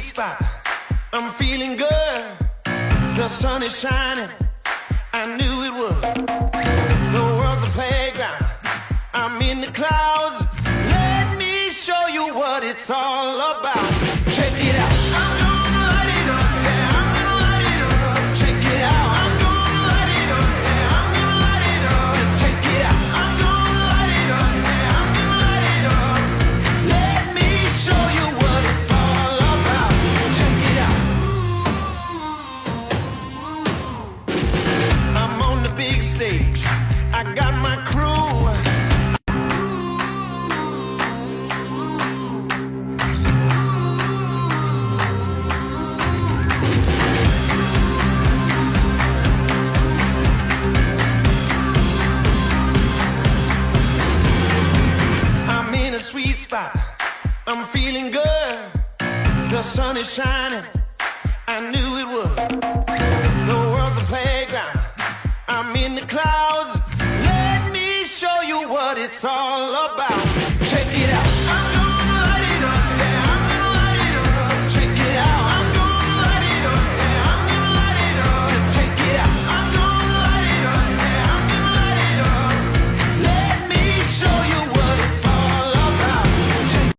spot. I'm feeling good. The sun is shining. I knew it would. The world's a playground. I'm in the clouds. Let me show you what it's all about. Check it out. I'm gonna light it up. Yeah, I'm gonna light it up. Check it out. I'm gonna light it up. Yeah, I'm gonna light it up. Just check it out. I'm gonna light it up. Yeah, I'm gonna light it up. Let me show you what it's all about. Check it out. I'm on the big stage. I got my crew. Sweet spot. I'm feeling good. The sun is shining. I knew it would.